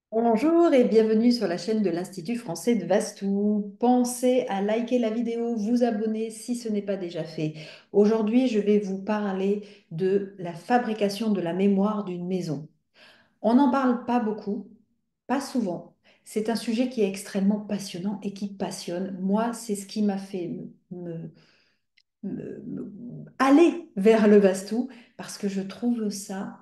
Bonjour et bienvenue sur la chaîne de l'Institut français de Vastou. Pensez à liker la vidéo, vous abonner si ce n'est pas déjà fait. Aujourd'hui, je vais vous parler de la fabrication de la mémoire d'une maison. On n'en parle pas beaucoup, pas souvent. C'est un sujet qui est extrêmement passionnant et qui passionne. Moi, c'est ce qui m'a fait aller vers le Vastou parce que je trouve ça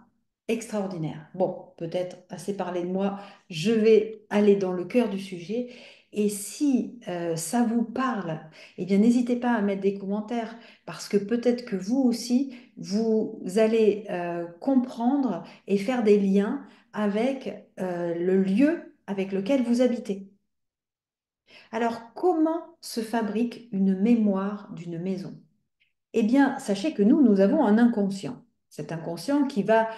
extraordinaire. Bon, peut-être assez parlé de moi, je vais aller dans le cœur du sujet. Et si ça vous parle, eh bien n'hésitez pas à mettre des commentaires parce que peut-être que vous aussi, vous allez comprendre et faire des liens avec le lieu avec lequel vous habitez. Alors, comment se fabrique une mémoire d'une maison? Eh bien, sachez que nous avons un inconscient. Cet inconscient qui va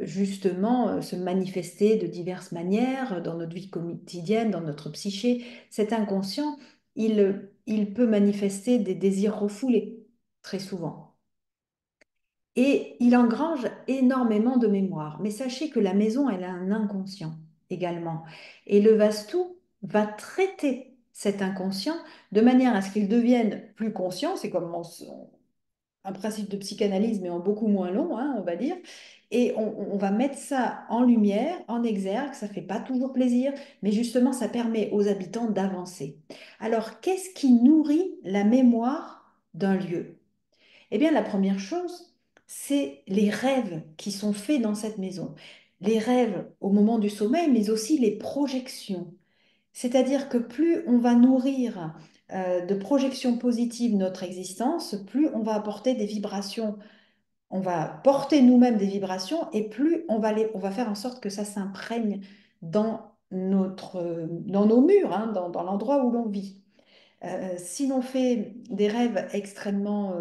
justement se manifester de diverses manières dans notre vie quotidienne, dans notre psyché. Cet inconscient, il peut manifester des désirs refoulés, très souvent. Et il engrange énormément de mémoire. Mais sachez que la maison, elle a un inconscient également. Et le Vastu va traiter cet inconscient de manière à ce qu'il devienne plus conscient. C'est comme un principe de psychanalyse, mais en beaucoup moins long, hein, on va dire. Et on va mettre ça en lumière, en exergue. Ça fait pas toujours plaisir, mais justement, ça permet aux habitants d'avancer. Alors, qu'est-ce qui nourrit la mémoire d'un lieu? Eh bien, la première chose, c'est les rêves qui sont faits dans cette maison. Les rêves au moment du sommeil, mais aussi les projections. C'est-à-dire que plus on va nourrir de projections positives notre existence, plus on va apporter des vibrations, on va porter nous-mêmes des vibrations et plus on va faire en sorte que ça s'imprègne dans nos murs, hein, dans l'endroit où l'on vit. Si l'on fait des rêves extrêmement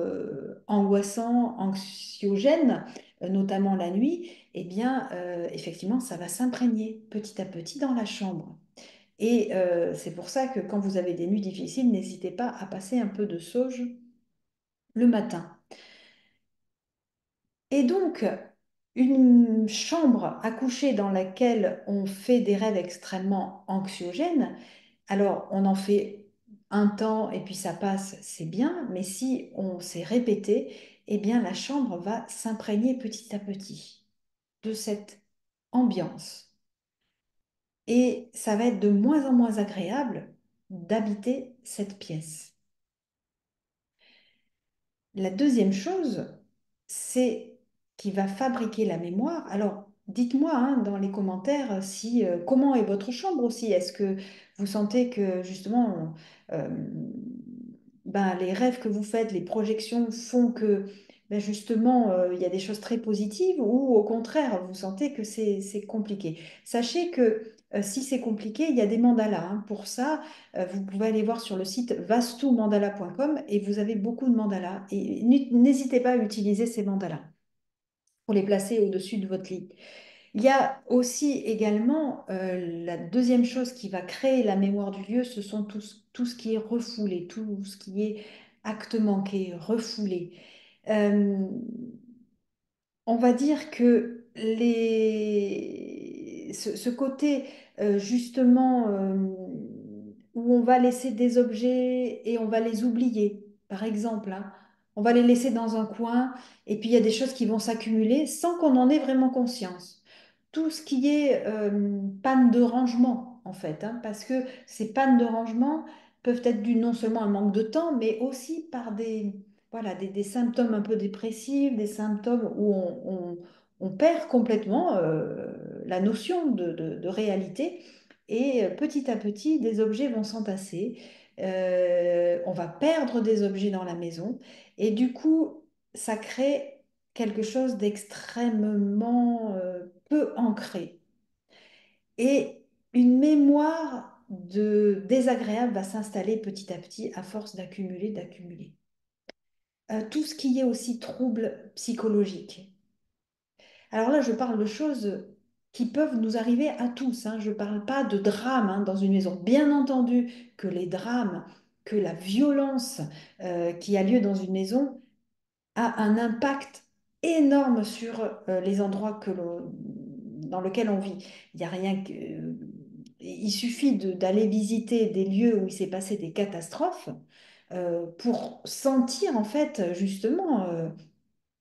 angoissants, anxiogènes, notamment la nuit, eh bien, effectivement, ça va s'imprégner petit à petit dans la chambre. Et c'est pour ça que quand vous avez des nuits difficiles, n'hésitez pas à passer un peu de sauge le matin. Et donc, une chambre à coucher dans laquelle on fait des rêves extrêmement anxiogènes, alors on en fait un temps et puis ça passe, c'est bien, mais si on s'est répété, eh bien la chambre va s'imprégner petit à petit de cette ambiance. Et ça va être de moins en moins agréable d'habiter cette pièce. La deuxième chose, c'est qui va fabriquer la mémoire. Alors, dites-moi hein, dans les commentaires si comment est votre chambre aussi. Est-ce que vous sentez que justement euh, ben, les rêves que vous faites, les projections font que ben, justement il y a des choses très positives ou au contraire vous sentez que c'est compliqué. Sachez que si c'est compliqué, il y a des mandalas, hein. Pour ça, vous pouvez aller voir sur le site vastumandala.com et vous avez beaucoup de mandalas. Et n'hésitez pas à utiliser ces mandalas pour les placer au-dessus de votre lit. Il y a aussi également la deuxième chose qui va créer la mémoire du lieu, ce sont tout ce qui est refoulé, tout ce qui est acte manqué, refoulé. Euh, on va dire que ce côté justement où on va laisser des objets et on va les oublier, par exemple, hein. On va les laisser dans un coin et puis il y a des choses qui vont s'accumuler sans qu'on en ait vraiment conscience. Tout ce qui est panne de rangement, en fait, hein, parce que ces pannes de rangement peuvent être dues non seulement à un manque de temps, mais aussi par voilà, des symptômes un peu dépressifs, des symptômes où on perd complètement la notion de réalité et petit à petit, des objets vont s'entasser. On va perdre des objets dans la maison et du coup, ça crée quelque chose d'extrêmement peu ancré. Et une mémoire de désagréable va s'installer petit à petit à force d'accumuler, d'accumuler. Tout ce qui est aussi troubles psychologiques. Alors là, je parle de choses qui peuvent nous arriver à tous, hein. Je ne parle pas de drame hein, dans une maison. Bien entendu que les drames, que la violence qui a lieu dans une maison a un impact énorme sur les endroits dans lequel on vit. Il y a rien que, il suffit d'aller visiter des lieux où il s'est passé des catastrophes pour sentir en fait justement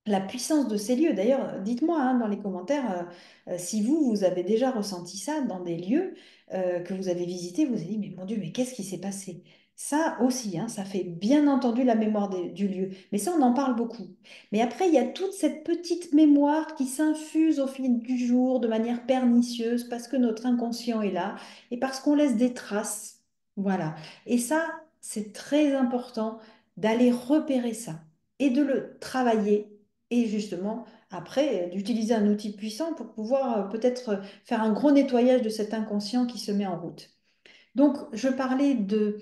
la puissance de ces lieux. D'ailleurs, dites-moi hein, dans les commentaires si vous avez déjà ressenti ça dans des lieux que vous avez visités, vous avez dit, mais mon Dieu, mais qu'est-ce qui s'est passé? Ça aussi, hein, ça fait bien entendu la mémoire du lieu. Mais ça, on en parle beaucoup. Mais après, il y a toute cette petite mémoire qui s'infuse au fil du jour de manière pernicieuse parce que notre inconscient est là et parce qu'on laisse des traces. Voilà. Et ça, c'est très important d'aller repérer ça et de le travailler et justement après d'utiliser un outil puissant pour pouvoir peut-être faire un gros nettoyage de cet inconscient qui se met en route. Donc je parlais de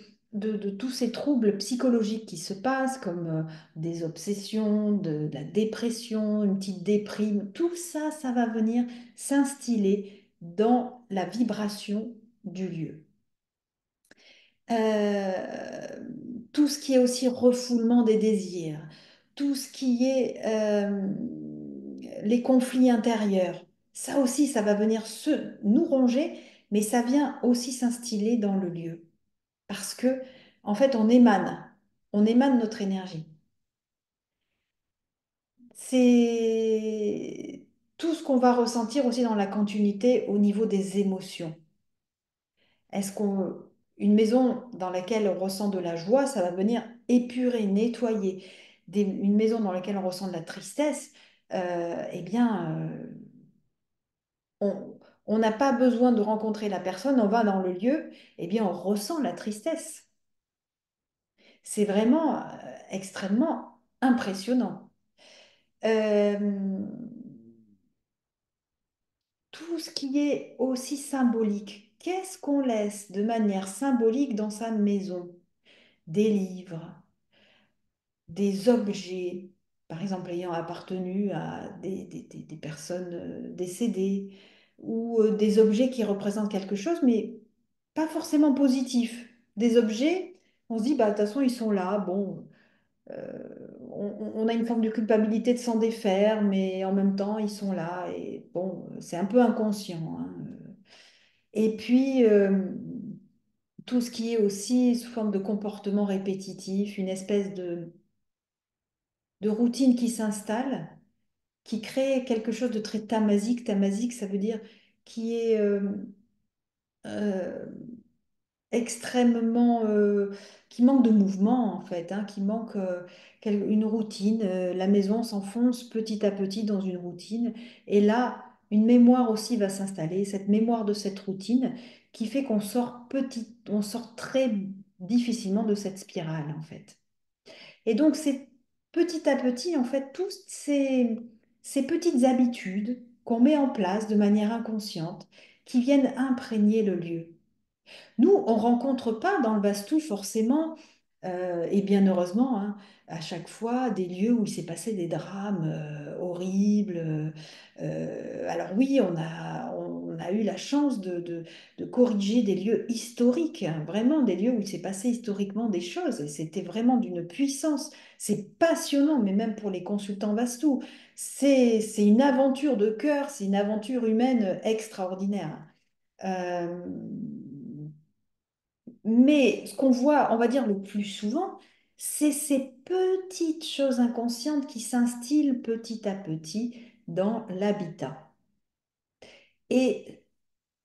tous ces troubles psychologiques qui se passent comme des obsessions, de la dépression, une petite déprime, tout ça, ça va venir s'instiller dans la vibration du lieu. Euh, Tout ce qui est aussi refoulement des désirs, tout ce qui est les conflits intérieurs, ça aussi, ça va venir nous ronger, mais ça vient aussi s'instiller dans le lieu. Parce que, en fait, on émane notre énergie. C'est tout ce qu'on va ressentir aussi dans la continuité au niveau des émotions. Est-ce qu'on, une maison dans laquelle on ressent de la joie, ça va venir épurer, nettoyer. Une maison dans laquelle on ressent de la tristesse, eh bien, on n'a pas besoin de rencontrer la personne, on va dans le lieu, eh bien, on ressent la tristesse. C'est vraiment extrêmement impressionnant. Euh, tout ce qui est aussi symbolique, qu'est-ce qu'on laisse de manière symbolique dans sa maison? Des livres, des objets, par exemple ayant appartenu à des personnes décédées, ou des objets qui représentent quelque chose, mais pas forcément positif. Des objets, on se dit, bah, de toute façon, ils sont là, bon, on a une forme de culpabilité de s'en défaire, mais en même temps, ils sont là, et bon, c'est un peu inconscient, hein. Et puis, tout ce qui est aussi sous forme de comportement répétitif, une espèce de routine qui s'installe, qui crée quelque chose de très tamasique. Tamasique, ça veut dire qui est euh, extrêmement, qui manque de mouvement en fait, hein, qui manque une routine. La maison s'enfonce petit à petit dans une routine. Et là, une mémoire aussi va s'installer, cette mémoire de cette routine qui fait qu'on sort on sort très difficilement de cette spirale en fait. Et donc, c'est petit à petit, en fait, ces petites habitudes qu'on met en place de manière inconsciente qui viennent imprégner le lieu. Nous, on rencontre pas dans le Bastou forcément, et bien heureusement, hein, à chaque fois des lieux où il s'est passé des drames horribles. Alors oui, on a eu la chance de corriger des lieux historiques, hein, vraiment des lieux où il s'est passé historiquement des choses. Et c'était vraiment d'une puissance. C'est passionnant, mais même pour les consultants Bastou, c'est une aventure de cœur, c'est une aventure humaine extraordinaire. Euh, mais ce qu'on voit, on va dire le plus souvent, c'est ces petites choses inconscientes qui s'instillent petit à petit dans l'habitat. Et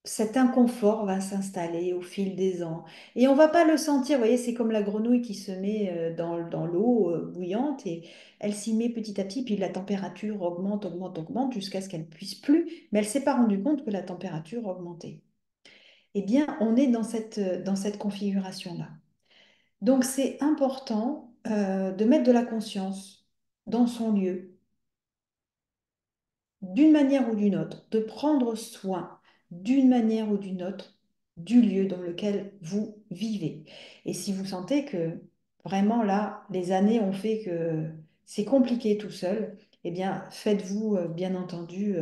cet inconfort va s'installer au fil des ans. Et on va pas le sentir, vous voyez, c'est comme la grenouille qui se met dans l'eau bouillante et elle s'y met petit à petit, puis la température augmente, augmente, augmente jusqu'à ce qu'elle puisse plus, mais elle s'est pas rendue compte que la température augmentait. Eh bien, on est dans cette configuration-là. Donc, c'est important de mettre de la conscience dans son lieu, d'une manière ou d'une autre, de prendre soin d'une manière ou d'une autre du lieu dans lequel vous vivez. Et si vous sentez que vraiment là, les années ont fait que c'est compliqué tout seul, eh bien, faites-vous bien entendu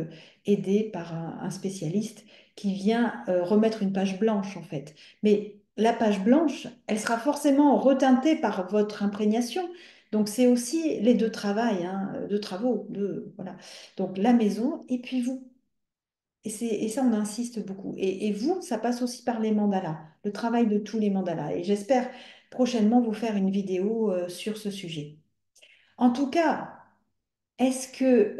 aider par un spécialiste qui vient remettre une page blanche en fait. Mais la page blanche, elle sera forcément reteintée par votre imprégnation. Donc c'est aussi les deux travails, hein, deux travaux, voilà. Donc la maison et puis vous. Et ça, on insiste beaucoup. Et vous, ça passe aussi par les mandalas, le travail de tous les mandalas. Et j'espère prochainement vous faire une vidéo sur ce sujet. En tout cas, est-ce que,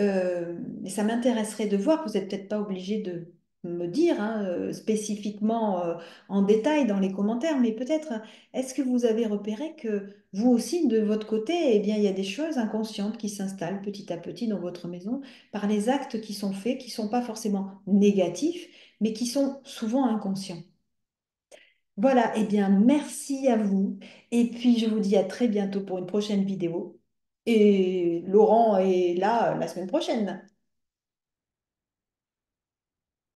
et ça m'intéresserait de voir, vous n'êtes peut-être pas obligé de me dire hein, spécifiquement en détail dans les commentaires, mais peut-être est-ce que vous avez repéré que vous aussi, de votre côté, eh bien, il y a des choses inconscientes qui s'installent petit à petit dans votre maison par les actes qui sont faits, qui ne sont pas forcément négatifs, mais qui sont souvent inconscients. Voilà, eh bien, merci à vous. Et puis, je vous dis à très bientôt pour une prochaine vidéo. Et Laurent est là la semaine prochaine.